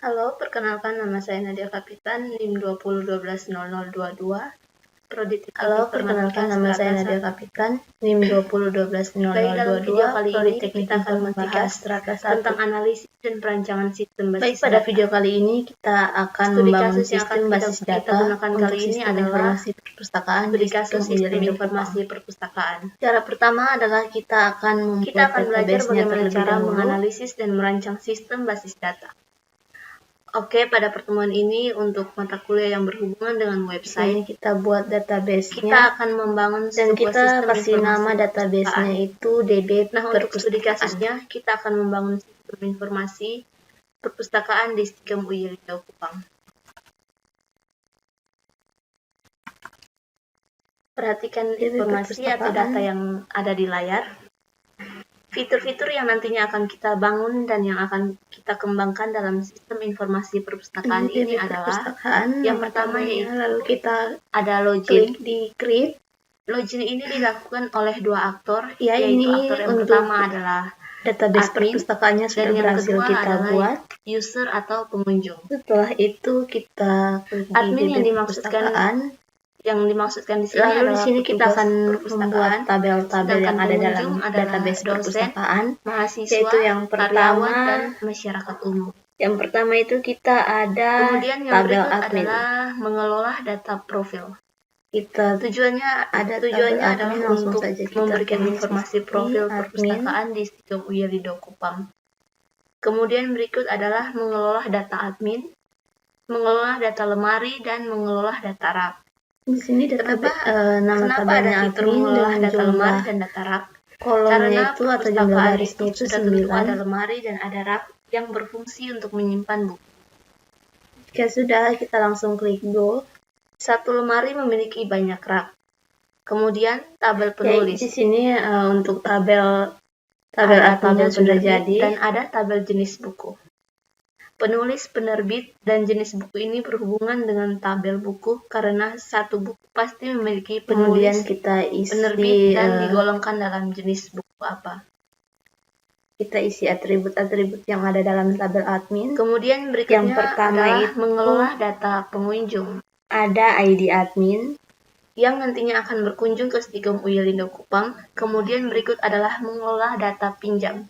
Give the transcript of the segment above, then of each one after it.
Halo, perkenalkan nama saya Nadia Kapitan, NIM 20120022, Prodi Teknik Halo, perkenalkan nama saya Nadia Kapitan, NIM 20120022. Baik, dalam video kali Prodi ini Teknik kita akan membahas strata 1. tentang analisis dan perancangan sistem basis Baik, pada data. video kali ini kita akan Studi membangun kasus yang akan sistem basis kita data gunakan untuk kali ini sistem adalah informasi perpustakaan studi di kasus Sistem sistem Ujiri informasi perpustakaan. Cara pertama adalah kita akan Kita membuat akan belajar database-nya bagaimana terlebih cara dahulu. menganalisis dan merancang sistem basis data. Oke, pada pertemuan ini untuk mata kuliah yang berhubungan dengan website, Ini kita buat database-nya. kita akan membangun Dan sebuah kita sistem kasih informasi nama database-nya itu DB Nah, untuk studi perpustakaan. kasusnya, kita akan membangun sistem informasi perpustakaan di Stikem Ujiri Kupang. Perhatikan informasi atau data yang ada di layar. Fitur-fitur yang nantinya akan kita bangun dan yang akan kita kembangkan dalam sistem informasi perpustakaan ini adalah yang pertama yaitu lalu kita ada login. Klik di create. Login ini dilakukan oleh dua aktor, Ya, yaitu ini aktor yang untuk pertama adalah database admin, perpustakaannya sudah dan yang berhasil kedua kita adalah buat. user atau pengunjung. Setelah itu kita klik di Admin DB perpustakaan. yang dimaksudkan di sini Lalu di adalah sini kita akan membuat tabel-tabel yang ada dalam pengunjung adalah database dosen, perpustakaan, mahasiswa, yaitu yang pertama karyawan, dan masyarakat umum. Yang pertama itu kita ada Kemudian yang tabel berikut admin. adalah mengelola data profil. Tujuannya adalah untuk memberikan informasi profil admin. perpustakaan di Stikem Ujiri Kupang. Kemudian berikut adalah mengelola data admin, mengelola data lemari, dan mengelola data rak. Di sini nama tabelnya fitur admin mengelola dengan data lemari dan data rak? kolomnya itu atau jumlah barisnya itu sudah tentu 9. ada lemari dan ada rak yang berfungsi untuk menyimpan buku. Jika sudah, kita langsung klik go. Satu lemari memiliki banyak rak. Kemudian tabel penulis. Di sini untuk tabel adminnya sudah jadi dan ada tabel jenis buku. Penulis, penerbit, dan jenis buku ini berhubungan dengan tabel buku karena satu buku pasti memiliki penulis, kita isi, penerbit, dan digolongkan dalam jenis buku apa. Kita isi atribut-atribut yang ada dalam tabel admin. Kemudian berikutnya yang pertama adalah itu mengelola data pengunjung. Ada ID admin yang nantinya akan berkunjung ke Stikem Ujiri Kupang. Kemudian berikut adalah mengelola data pinjam.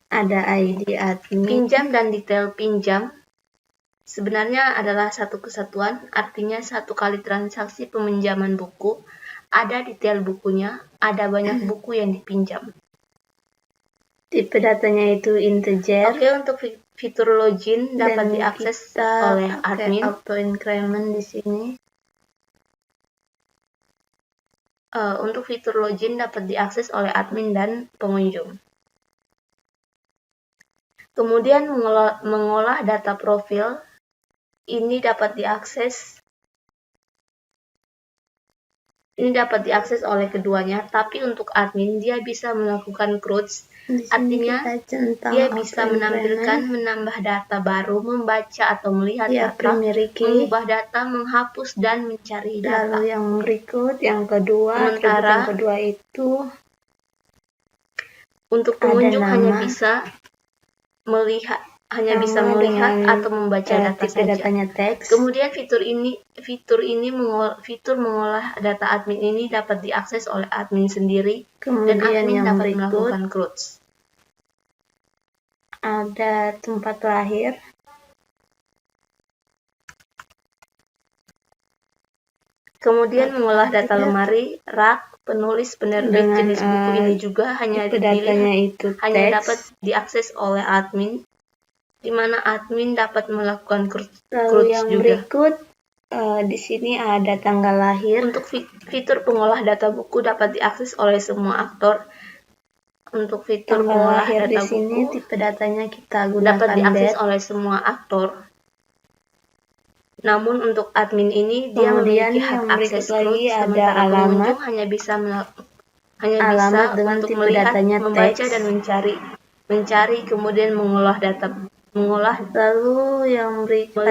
Ada ID admin. Pinjam dan detail pinjam sebenarnya adalah satu kesatuan, artinya satu kali transaksi peminjaman buku, ada detail bukunya, ada banyak buku yang dipinjam. Tipe datanya itu integer. Oke, untuk fitur login dapat diakses oleh admin. Auto increment di sini. Untuk fitur login dapat diakses oleh admin dan pengunjung. Kemudian mengolah data profil ini dapat diakses oleh keduanya, tapi untuk admin dia bisa melakukan cruise, artinya dia bisa menambah data baru, membaca atau melihat data, mengubah data, menghapus dan mencari data. Lalu yang berikut, yang kedua itu untuk pengunjung hanya bisa melihat atau membaca data saja. Datanya teks. Kemudian fitur mengolah data admin ini dapat diakses oleh admin sendiri. Dan admin dapat melakukan cruise. Ada tempat lahir. Kemudian mengolah data lemari, rak, penulis, penerbit, jenis buku ini juga hanya dapat diakses oleh admin, di mana admin dapat melakukan cruise yang juga. Berikut di sini ada tanggal lahir. Untuk fitur pengolah data buku dapat diakses oleh semua aktor. Untuk fitur pengolah data buku, tipe datanya kita gunakan dapat diakses oleh semua aktor. Namun untuk admin ini dia memiliki hak akses cruise, sementara pengunjung hanya bisa untuk melihat, membaca, dan mencari, kemudian mengolah data. Lalu yang berikut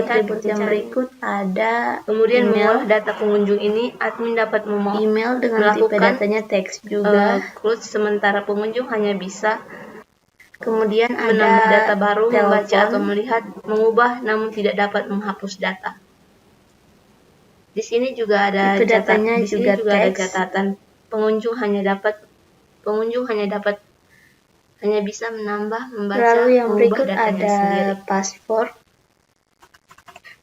ada kemudian mengolah data pengunjung ini, admin dapat email dengan tipe datanya teks juga. Cruise, sementara pengunjung hanya bisa Kemudian menambah ada data baru, membaca telepon. atau melihat, mengubah namun tidak dapat menghapus data. Di sini juga ada Tipe datanya juga ada teks. catatan pengunjung hanya bisa menambah, membaca, Lalu yang mengubah berikut datanya ada sendiri. password.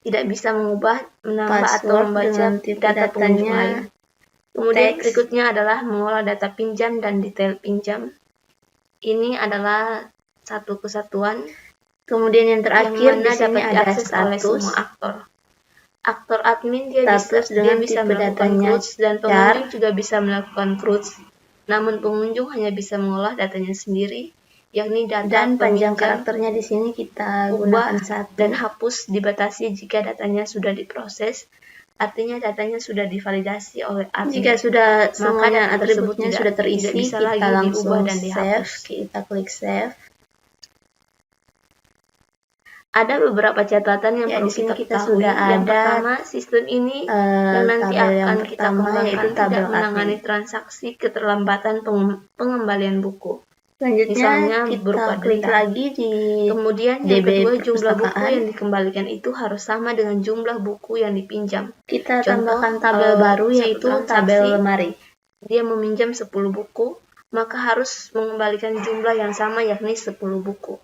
Tidak bisa mengubah, menambah atau Password membaca dengan tipe data pengunjung datanya lain. Kemudian teks. berikutnya adalah mengolah data pinjam dan detail pinjam. Ini adalah satu kesatuan Kemudian yang terakhir yang di mana sini dapat ada diakses oleh status. semua aktor. Aktor admin dia Status bisa dengan melakukan tipe datanya cruise dan char. pengunjung juga bisa melakukan cruise. Namun pengunjung hanya bisa mengolah datanya sendiri, yakni data Dan panjang peminjam, karakternya di sini kita ubah gunakan 1. dan hapus dibatasi jika datanya sudah diproses. Artinya datanya sudah divalidasi oleh admin. Jika sudah Maka semuanya data tersebut atributnya tidak sudah terisi, bisa kita lagi langsung diubah dan save. dihapus. Kita klik save. Ada beberapa catatan yang Ya, perlu di sini kita kita ketahui. sudah Yang ada pertama, sistem ini yang nanti tabel yang akan kita pertama, kembangkan yaitu tabel tidak admin. menangani transaksi keterlambatan pengembalian buku. Selanjutnya Misalnya berupa kita klik denda. lagi di Kemudian yang DB kedua, jumlah buku perpustakaan. yang dikembalikan itu harus sama dengan jumlah buku yang dipinjam. Kita Contoh, tambahkan tabel baru satu yaitu transaksi, tabel lemari. dia meminjam 10 buku, maka harus mengembalikan jumlah yang sama yakni 10 buku.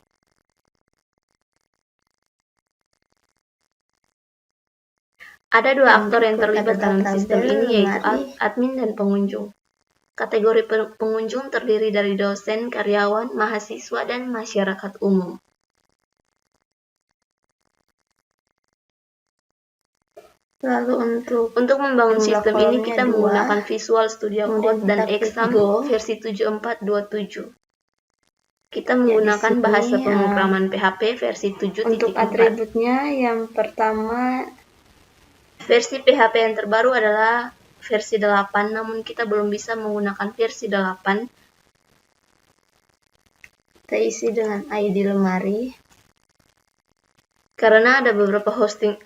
Ada dua aktor yang terlibat dalam sistem ini, yaitu admin dan pengunjung. Kategori pengunjung terdiri dari dosen, karyawan, mahasiswa, dan masyarakat umum. Lalu untuk membangun jumlah sistem ini kita kolomnya 2. menggunakan Visual Studio Code dan kita klik Exam Go. versi 7427. Kita Ya, menggunakan di sini, bahasa pemrograman PHP versi 7.4. Untuk atributnya yang pertama, versi PHP yang terbaru adalah versi 8, namun kita belum bisa menggunakan versi 8. Kita isi dengan ID lemari. Karena ada beberapa hosting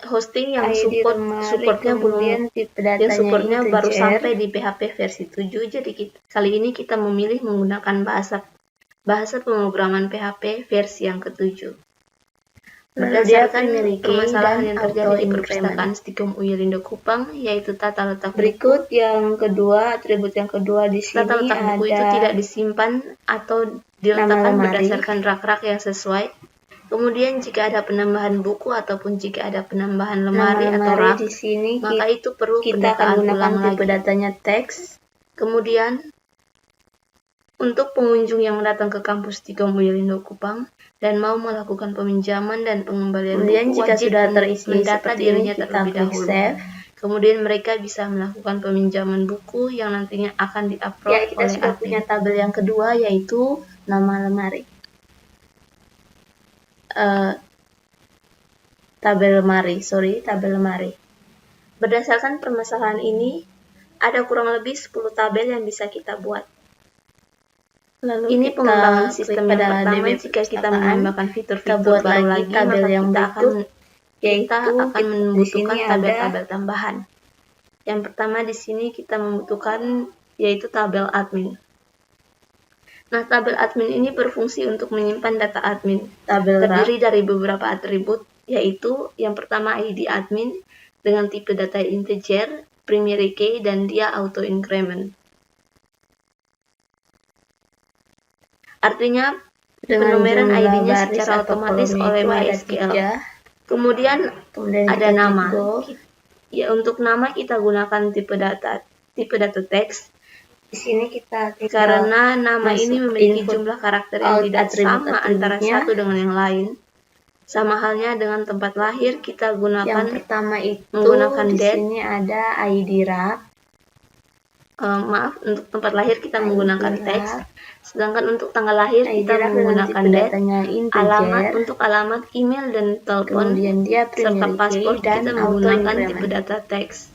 yang supportnya belum, yang supportnya baru sampai di PHP versi 7. Jadi kali ini kita memilih menggunakan bahasa pemrograman PHP versi yang ke-7. Berdasarkan permasalahan yang terjadi di perpustakaan Stikom Uyelindo Kupang, yaitu tata letak berikut buku. Yang kedua, atribut yang kedua di sini tata letak buku itu tidak disimpan atau diletakkan berdasarkan rak-rak yang sesuai. Kemudian jika ada penambahan buku ataupun jika ada penambahan lemari atau rak, di sini maka itu perlu kita akan gunakan tipe lagi. datanya teks. Kemudian untuk pengunjung yang datang ke kampus Stikom Uyelindo Kupang dan mau melakukan peminjaman dan pengembalian buku, jika wajib sudah terisi mendata dirinya ini, terlebih dahulu. Save. Kemudian mereka bisa melakukan peminjaman buku yang nantinya akan diupload ya, kita oleh sudah admin. punya tabel yang kedua yaitu nama lemari. Tabel lemari. Berdasarkan permasalahan ini, ada kurang lebih 10 tabel yang bisa kita buat. Lalu ini pengembangan sistem yang pertama. Jika kita menambahkan fitur-fitur baru lagi, tabel maka yang kita akan membutuhkan tabel-tabel tambahan. Yang pertama di sini kita membutuhkan yaitu tabel admin. Nah, tabel admin ini berfungsi untuk menyimpan data admin. Terdiri dari beberapa atribut, yaitu yang pertama ID admin dengan tipe data integer, primary key, dan dia auto increment. Artinya penumeran ID-nya secara otomatis oleh MySQL. Kemudian ada nama. Ya, untuk nama kita gunakan tipe data teks. Di sini kita karena nama ini memiliki jumlah karakter yang tidak sama antara satu dengan yang lain. Sama halnya dengan tempat lahir, kita gunakan yang pertama itu menggunakan di date. Sini ada ID rak. Untuk tempat lahir kita menggunakan teks. Sedangkan untuk tanggal lahir kita menggunakan date. Alamat, untuk alamat, email dan telepon, serta paspor kita menggunakan tipe data teks.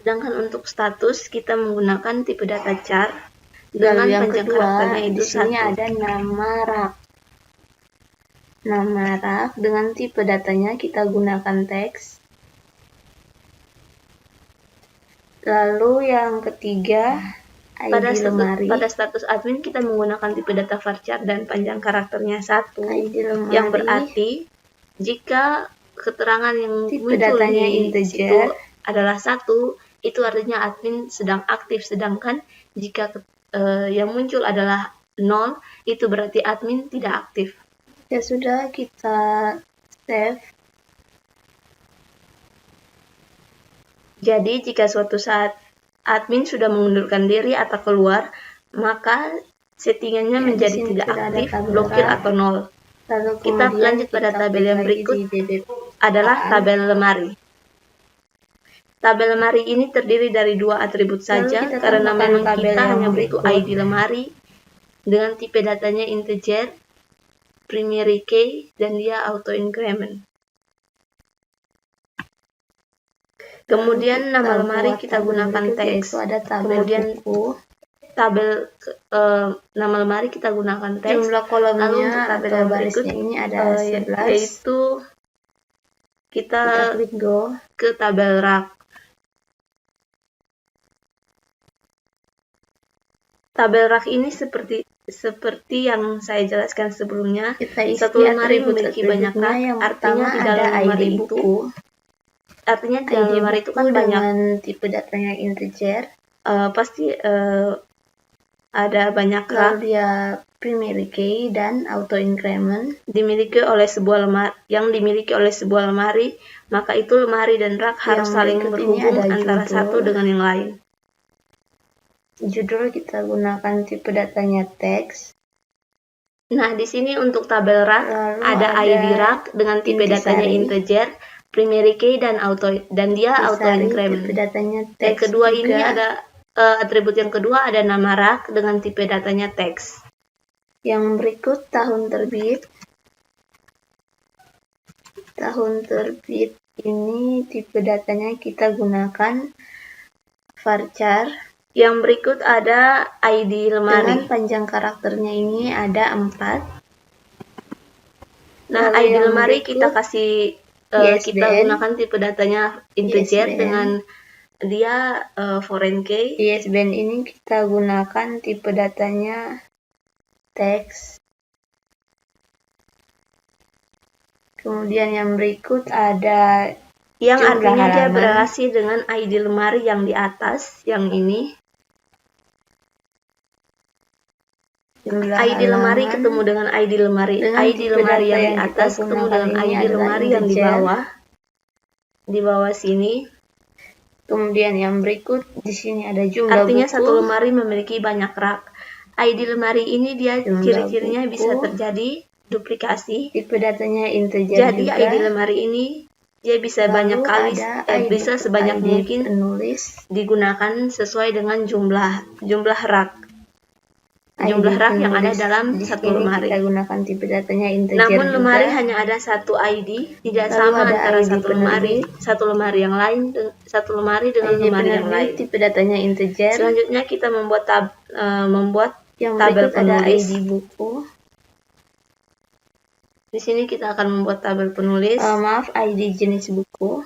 Sedangkan untuk status kita menggunakan tipe data char dengan panjang karakternya itu 1. Di sini ada nama rak. Nama rak dengan tipe datanya kita gunakan teks. Lalu yang ketiga ID lemari. Pada status admin kita menggunakan tipe data varchar dan panjang karakternya 1, ID lemari. yang berarti jika keterangan yang tipe muncul datanya di integer situ adalah 1, itu artinya admin sedang aktif, sedangkan jika yang muncul adalah 0, itu berarti admin tidak aktif. Ya sudah, kita save. Jadi jika suatu saat admin sudah mengundurkan diri atau keluar, maka settingannya menjadi tidak aktif, blokir atau 0. Lalu Kita lanjut pada tabel yang berikut adalah tabel lemari. Tabel lemari ini terdiri dari 2 atribut saja karena memang kita hanya butuh ID lemari dengan tipe datanya integer, primary key, dan dia auto increment. Kemudian nama lemari kita gunakan teks. Kemudian nama lemari kita gunakan teks. Jumlah kolomnya lalu untuk tabel yang barisnya ini ada 11. Yaitu kita klik go ke tabel rak. Tabel rak ini seperti yang saya jelaskan sebelumnya. Satu lemari memiliki banyak rak, artinya di dalam lemari itu artinya di dalam lemari itu kan banyak dengan tipe datanya integer. Pasti ada banyak rak. Dia primary key dan auto increment dimiliki oleh sebuah lemari, maka itu lemari dan rak harus saling berhubung antara satu dengan yang lain. Judul kita gunakan tipe datanya teks. Nah, di sini untuk tabel rak ada ID rak dengan tipe datanya integer, primary key dan dia auto increment. Tipe datanya teks. Yang kedua juga. Ini ada atribut yang kedua ada nama rak dengan tipe datanya teks. Yang berikut tahun terbit. Tahun terbit ini tipe datanya kita gunakan varchar. Yang berikut ada ID lemari. Dengan panjang karakternya ini ada 4. Nah, ID lemari kita kasih kita gunakan tipe datanya integer dengan dia foreign key. ISBN ini kita gunakan tipe datanya teks. Kemudian yang berikut ada yang artinya dia berrelasi dengan ID lemari yang di atas, yang ini. ID lemari ketemu dengan ID lemari yang di atas ketemu dengan ID lemari yang di bawah sini. Kemudian yang berikut di sini ada jumlah artinya buku. Satu lemari memiliki banyak rak. ID lemari ini dia ciri-cirinya bisa terjadi duplikasi. Tipe datanya integer. Jadi juga. ID lemari ini dia bisa banyak kali bisa sebanyak mungkin digunakan sesuai dengan jumlah rak. Jumlah rak yang ada dalam satu lemari. Kita gunakan tipe datanya integer. Namun lemari hanya ada satu ID, tidak sama antara satu lemari yang lain satu lemari dengan lemari yang lain. Tipe datanya integer. Selanjutnya kita membuat yang tabel penulis. ID buku. Di sini kita akan membuat tabel penulis. ID jenis buku.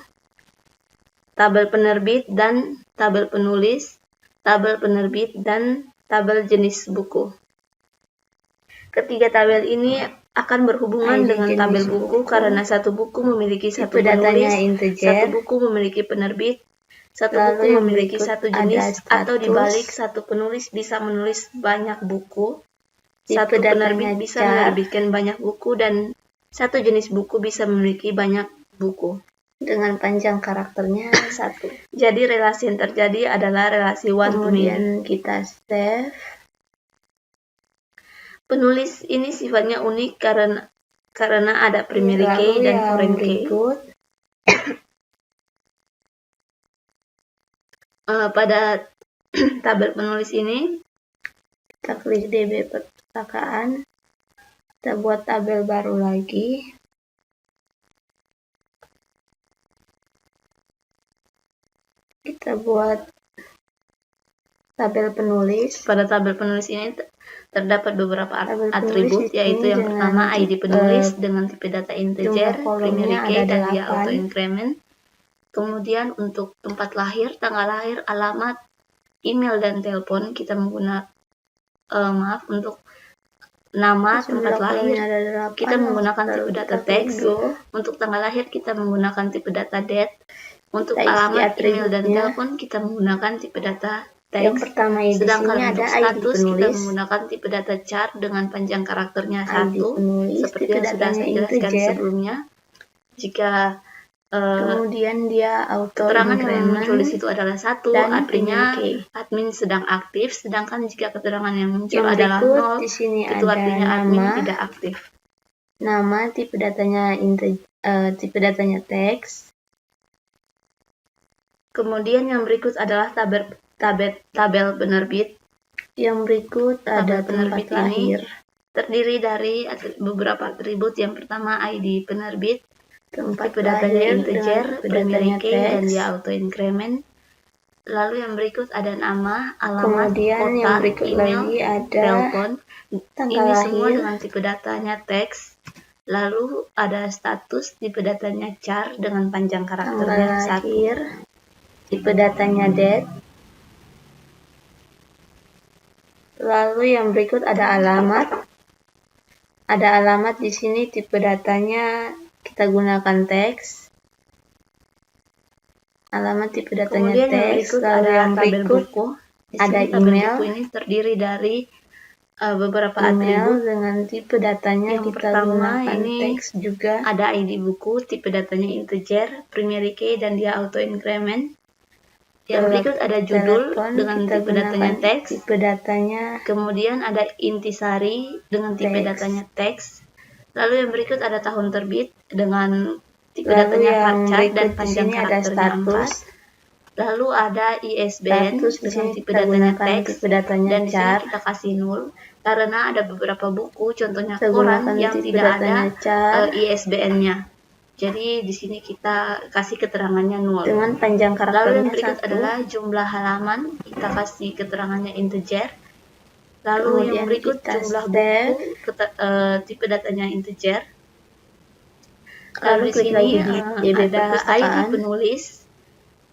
Tabel penerbit dan tabel penulis. Tabel penerbit dan tabel jenis buku. Ketiga tabel ini akan berhubungan dengan tabel buku karena satu buku memiliki satu penulis, satu buku memiliki penerbit, satu buku memiliki satu jenis, atau dibalik satu penulis bisa menulis banyak buku, satu penerbit bisa menerbitkan banyak buku, dan satu jenis buku bisa memiliki banyak buku. Dengan panjang karakternya 1. Jadi relasi yang terjadi adalah relasi one to many. Kemudian kita save. Penulis ini sifatnya unik karena ada primary key dan foreign key. Pada tabel penulis ini kita klik DB perpustakaan. Kita buat tabel baru lagi. Kita buat tabel penulis. Pada tabel penulis ini terdapat beberapa atribut, yaitu yang pertama ID penulis dengan tipe data integer, primary key, dan dia auto increment. Kemudian untuk tempat lahir, tanggal lahir, alamat, email dan telepon kita menggunakan untuk nama, tempat lahir kita menggunakan tipe data teks. Untuk tanggal lahir kita menggunakan tipe data date. Untuk alamat, email dan telepon kita menggunakan tipe data teks. Yang pertama di Sedangkan sini untuk ada status ID kita penulis, menggunakan tipe data chart dengan panjang karakternya ID 1 penulis, seperti tipe yang sudah datanya saya jelaskan integer. sebelumnya. Jika Kemudian dia auto keterangan yang muncul di increment situ adalah 1, dan artinya PMK. admin sedang aktif. Sedangkan jika keterangan yang muncul Yang adalah berikut 0, di sini itu ada artinya nama, admin tidak aktif. nama, tipe datanya teks. Kemudian yang berikut adalah tabel penerbit. Yang berikut ada Tabel tempat penerbit ini lahir, terdiri dari beberapa atribut. Yang pertama ID penerbit, tempat tipe datanya lahir integer, dengan tipe primary datanya key, dan teks. dia auto increment. Lalu yang berikut ada nama, alamat, Kemudian kota, yang berikut email, lagi ada telepon. tanggal Ini semua lahir, dengan tipe datanya teks. Lalu ada status, tipe datanya char dengan panjang tanggal karakternya 1. lahir, tipe datanya date. Lalu yang berikut ada alamat. Ada alamat di sini, tipe datanya kita gunakan teks. Alamat tipe datanya Kemudian yang teks. berikut Lalu ada yang tabel berikut buku. Di ada sini tabel email. buku ini terdiri dari beberapa email atribut. dengan tipe datanya Yang kita pertama gunakan ini teks juga. ada ID buku, tipe datanya integer, primary key, dan dia auto increment. Yang berikut ada judul dengan kita tipe datanya gunakan teks. tipe datanya Kemudian ada intisari dengan tipe teks. datanya teks. Lalu yang berikut ada tahun terbit dengan tipe Lalu datanya yang varchar dan berikut di panjang sini ada karakternya status. 4. Lalu ada ISBN Status di dengan sini tipe kita datanya gunakan teks, tipe datanya dan di sini char. kita kasih null karena ada beberapa buku, contohnya Kita koran gunakan yang tipe tidak ada datanya char ISBN-nya. Jadi di sini kita kasih keterangannya null. dengan panjang Lalu karakternya yang berikut 1. adalah jumlah halaman, kita kasih keterangannya integer. Lalu Kemudian yang berikut kita jumlah save. buku, tipe datanya integer. Lalu Lalu di klik sini lagi di DB ada ID perpustakaan. penulis,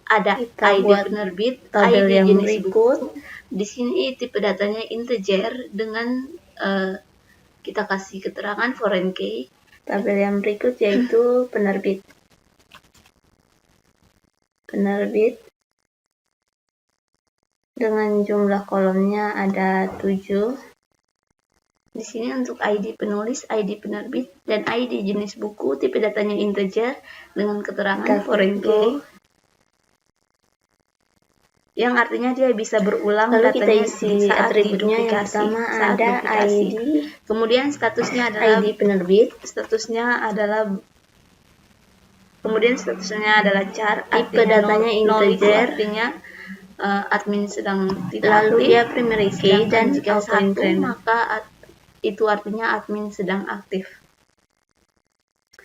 ada Kita ID buat penerbit, tabel ID yang jenis berikut. buku. Di sini tipe datanya integer dengan kita kasih keterangan foreign key. Tabel yang berikut yaitu penerbit. Penerbit dengan jumlah kolomnya ada 7. Di sini untuk ID penulis, ID penerbit, dan ID jenis buku, tipe datanya integer dengan keterangan foreign key. Yang artinya dia bisa berulang Lalu kita datanya isi saat atributnya. Yang diduplikasi. pertama Saat ada duplikasi. ID. Kemudian statusnya adalah penerbit. Kemudian statusnya adalah char. Tipe datanya integer. Artinya admin sedang tidak Lalu aktif. dia primary key dan jika auto 1 increment. maka itu artinya admin sedang aktif.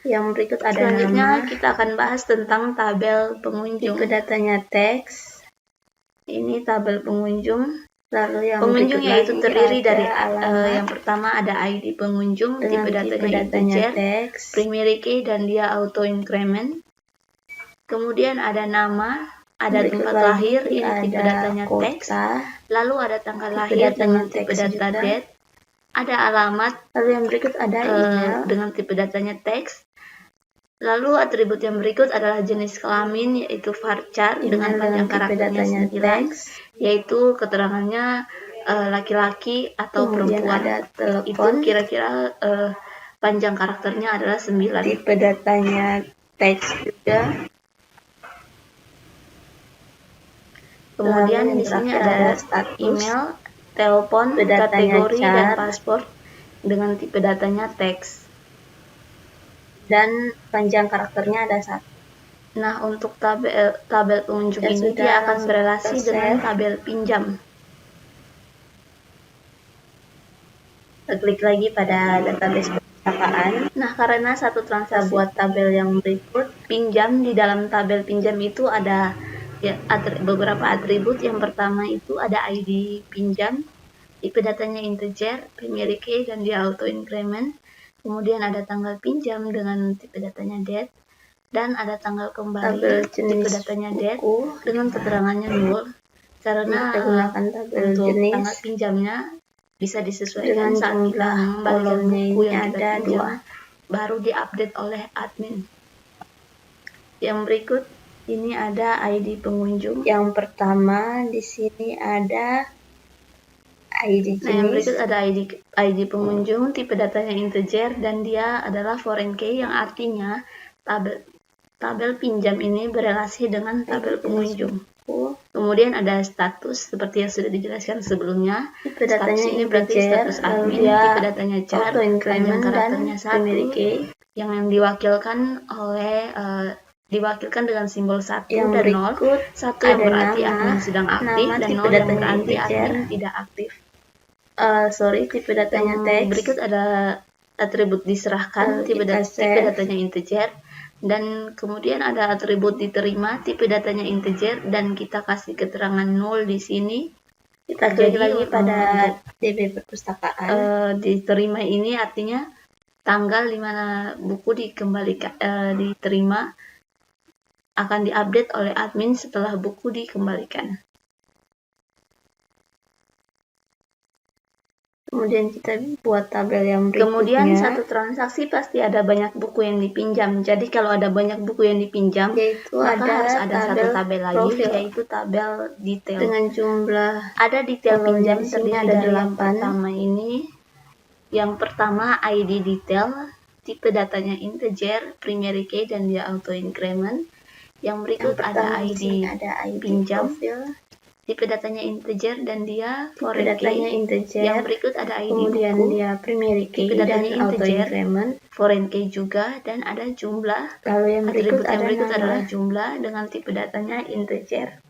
Yang berikut ada Selanjutnya nama. kita akan bahas tentang tabel pengunjung. Tipe datanya teks. Ini tabel pengunjung. Lalu yang Pengunjung yaitu terdiri dari yang alamat pertama ada ID pengunjung, dengan tipe datanya integer, teks. primary key, dan dia auto increment. Kemudian ada nama, ada tempat lahir, ini tipe datanya teks. Lalu ada tanggal lahir dengan tipe data date. Ada alamat, lalu yang berikut ada email dengan tipe datanya teks. Lalu atribut yang berikut adalah jenis kelamin, yaitu varchar dengan panjang karakternya 9, yaitu keterangannya laki-laki atau kemudian perempuan. ada telepon. Itu kira-kira panjang karakternya adalah 9. Tipe datanya teks juga. Kemudian di sini ada email, telepon, kategori, dan paspor dengan tipe datanya teks. Dan panjang karakternya ada 1. Nah, untuk tabel pengunjung ini dia akan berelasi dengan tabel pinjam. Kita klik lagi pada database perpustakaan. Nah, karena satu transaksi buat tabel yang berikut. Pinjam, di dalam tabel pinjam itu ada beberapa atribut. Yang pertama itu ada ID pinjam, tipe datanya integer, primary key, dan dia auto increment. Kemudian ada tanggal pinjam dengan tipe datanya date, dan ada tanggal kembali tipe datanya date dengan keterangannya null. Karena kita gunakan tabel untuk jenis tanggal pinjamnya bisa disesuaikan dengan saat kita jumlah mengembalikan kolomnya buku ini yang kita ada pinjam, 2. baru diupdate oleh admin. Yang berikut ini ada ID pengunjung. Yang pertama di sini ada ID Nah, yang jenis. berikut ada ID pengunjung, tipe datanya integer, dan dia adalah foreign key, yang artinya tabel pinjam ini berelasi dengan tabel pengunjung. Kemudian ada status, seperti yang sudah dijelaskan sebelumnya. Tipe Status datanya ini berarti integer, status lalu admin, dia tipe datanya char, auto panjang increment dan karakternya 1, primary key. yang diwakilkan oleh diwakilkan dengan simbol 1 Yang dan 0. berikut 1 yang ada berarti nama, admin sedang aktif, dan tipe 0 yang datanya berarti integer. admin tidak aktif. Tipe datanya Yang text. berikut ada atribut diserahkan, tipe datanya integer, dan kemudian ada atribut diterima, tipe datanya integer, dan kita kasih keterangan 0 di sini. Kita klik lagi pada DB perpustakaan. Diterima ini artinya tanggal di mana buku dikembalikan, diterima akan diupdate oleh admin setelah buku dikembalikan. Kemudian kita buat tabel yang berikutnya. Kemudian satu transaksi pasti ada banyak buku yang dipinjam. Jadi kalau ada banyak buku yang dipinjam, maka harus ada satu tabel lagi, profil, yaitu tabel detail. Dengan jumlah ada detail pinjam terdiri ada dari 8. Yang pertama ini. Yang pertama ID detail, tipe datanya integer, primary key, dan dia auto increment. Yang berikut ada ID pinjam. Profil. Tipe datanya integer dan dia foreign key. Integer. Yang berikut ada ID kemudian buku. Dia primary key tipe datanya dan auto integer, increment. Foreign key juga, dan ada jumlah. Lalu yang berikut adalah jumlah dengan tipe datanya integer.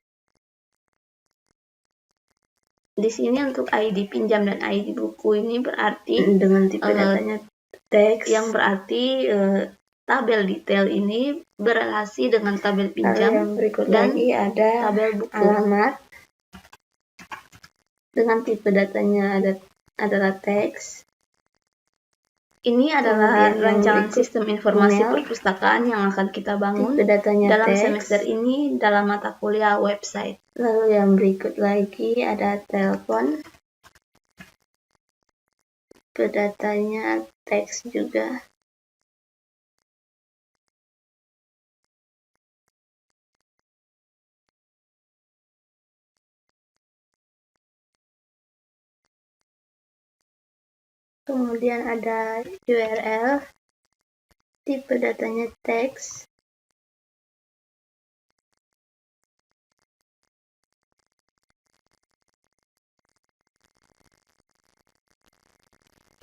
Di sini untuk ID pinjam dan ID buku ini berarti dengan tipe datanya teks, yang berarti tabel detail ini berelasi dengan tabel pinjam. yang berikut dan lagi ada tabel buku. Alamat dengan tipe datanya adalah teks. Ini adalah rancangan sistem informasi perpustakaan yang akan kita bangun dalam semester ini dalam mata kuliah website. Lalu yang berikut lagi ada telepon. Tipe datanya teks juga. Kemudian ada URL, tipe datanya teks.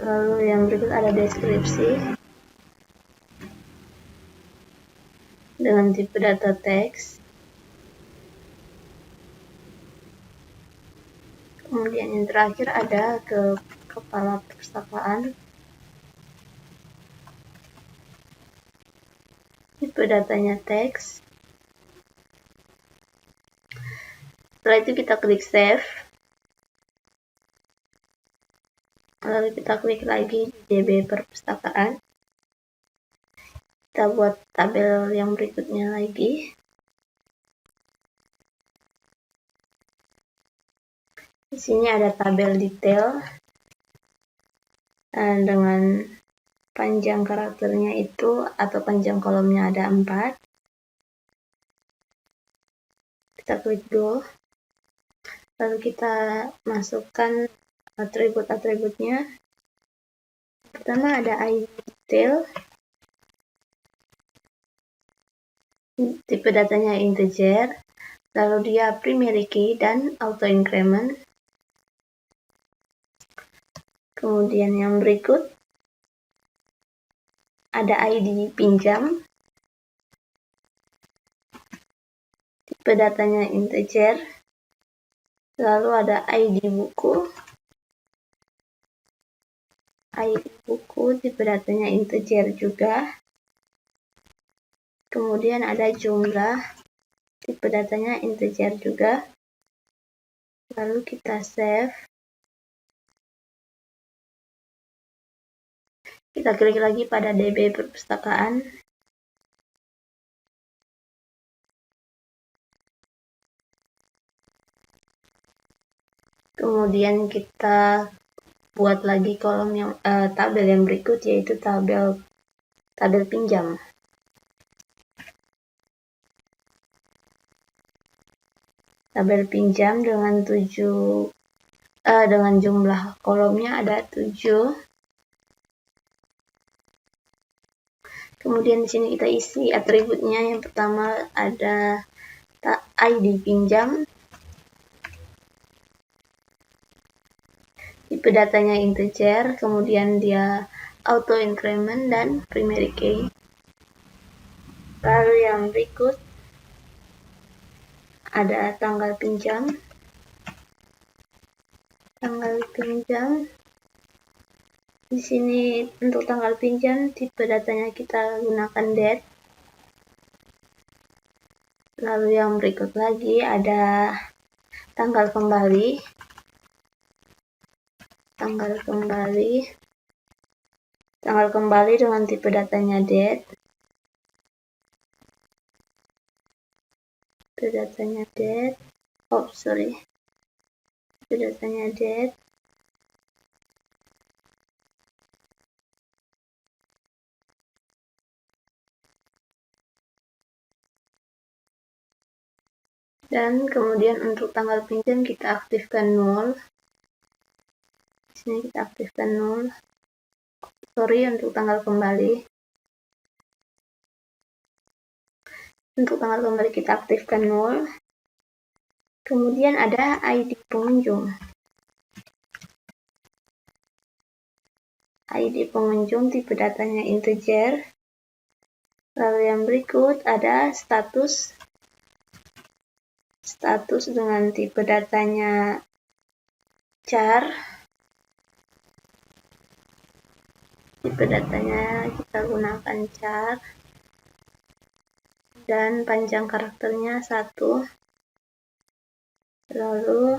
Lalu yang berikut ada deskripsi dengan tipe data teks. Kemudian yang terakhir ada ke kepala perpustakaan. Tipe datanya teks. Setelah itu kita klik save. Lalu kita klik lagi di DB perpustakaan. Kita buat tabel yang berikutnya lagi. Di sini ada tabel detail. Dan dengan panjang karakternya itu atau panjang kolomnya ada 4. Kita klik go. Lalu kita masukkan atribut-atributnya. Pertama ada ID detail. Tipe datanya integer. Lalu dia primary key dan auto increment. Kemudian yang berikut ada ID pinjam, tipe datanya integer, lalu ada ID buku, tipe datanya integer juga, kemudian ada jumlah, tipe datanya integer juga, lalu kita save. Kita klik lagi pada DB perpustakaan. Kemudian kita buat lagi kolom yang tabel yang berikut, yaitu tabel pinjam. Tabel pinjam dengan jumlah kolomnya ada 7. Kemudian di sini kita isi atributnya. Yang pertama ada ID pinjam, tipe datanya integer, kemudian dia auto increment dan primary key. Lalu yang berikut ada tanggal pinjam. Di sini untuk tanggal pinjam tipe datanya kita gunakan date. Lalu yang berikut lagi ada tanggal kembali. Tanggal kembali dengan tipe datanya date. Tipe datanya date. Dan kemudian untuk tanggal pinjam kita aktifkan 0. Di sini kita aktifkan 0. Untuk tanggal kembali. Untuk tanggal kembali kita aktifkan 0. Kemudian ada ID pengunjung. ID pengunjung tipe datanya integer. Lalu yang berikut ada status dengan tipe datanya char. Tipe datanya kita gunakan char. Dan panjang karakternya 1. Lalu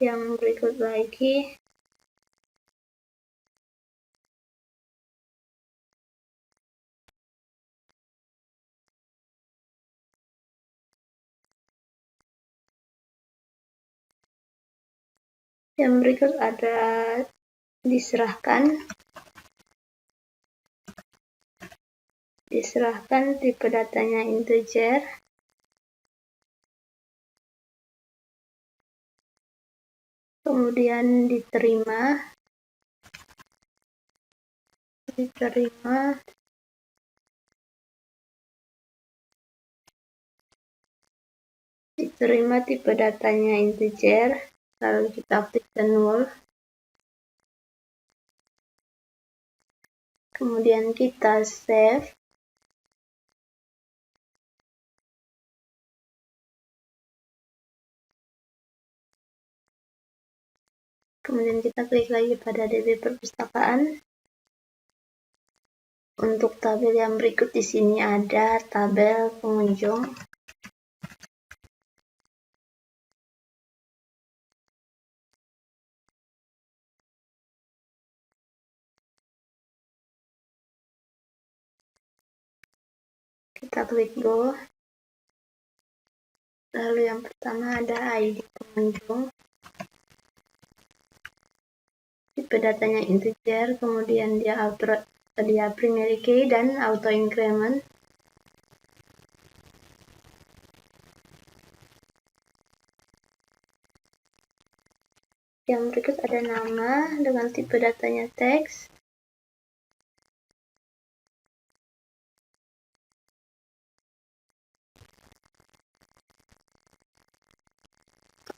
yang berikut lagi ada diserahkan tipe datanya integer. Kemudian diterima tipe datanya integer. Lalu kita aktifkan 0. Kemudian kita save. Kemudian kita klik lagi pada DB perpustakaan. Untuk tabel yang berikut di sini ada tabel pengunjung. Kita klik go. Lalu yang pertama ada ID pengunjung. Tipe datanya integer, kemudian dia primary key dan auto increment. Yang berikut ada nama dengan tipe datanya teks.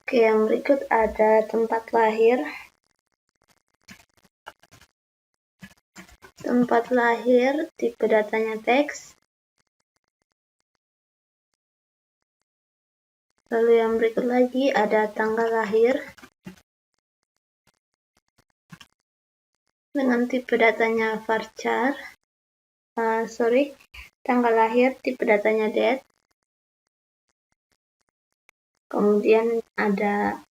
Oke, yang berikut ada tempat lahir. Tipe datanya teks. Lalu yang berikut lagi ada tanggal lahir dengan tipe datanya varchar. Tanggal lahir tipe datanya date. Kemudian ada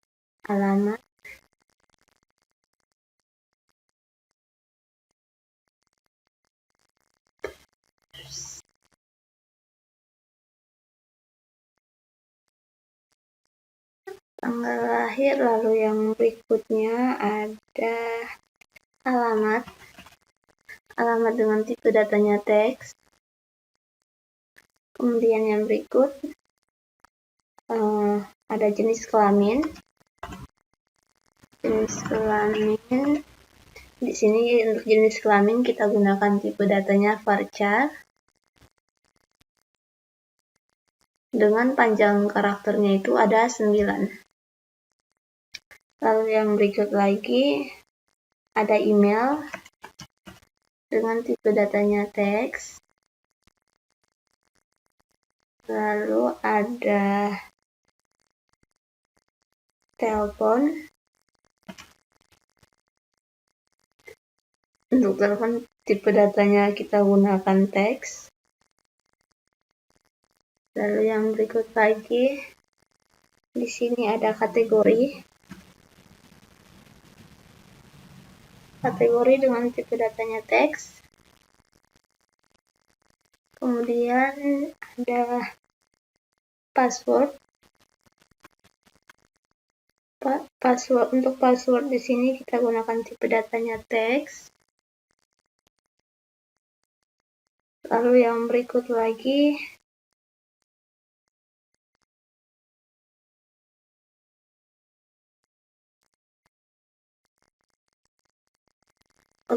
alamat. tanggal lahir. Lalu yang berikutnya ada alamat dengan tipe datanya teks. Kemudian yang berikut ada jenis kelamin. Di sini untuk jenis kelamin kita gunakan tipe datanya varchar dengan panjang karakternya itu ada 9. Lalu yang berikut lagi ada email dengan tipe datanya teks. Lalu ada telepon. Untuk telepon tipe datanya kita gunakan teks. Lalu yang berikut lagi di sini ada kategori. Kategori dengan tipe datanya teks. Kemudian ada password. Untuk password di sini kita gunakan tipe datanya teks. Lalu yang berikut lagi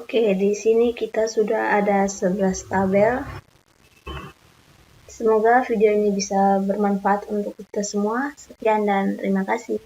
di sini kita sudah ada 11 tabel. Semoga video ini bisa bermanfaat untuk kita semua. Sekian dan terima kasih.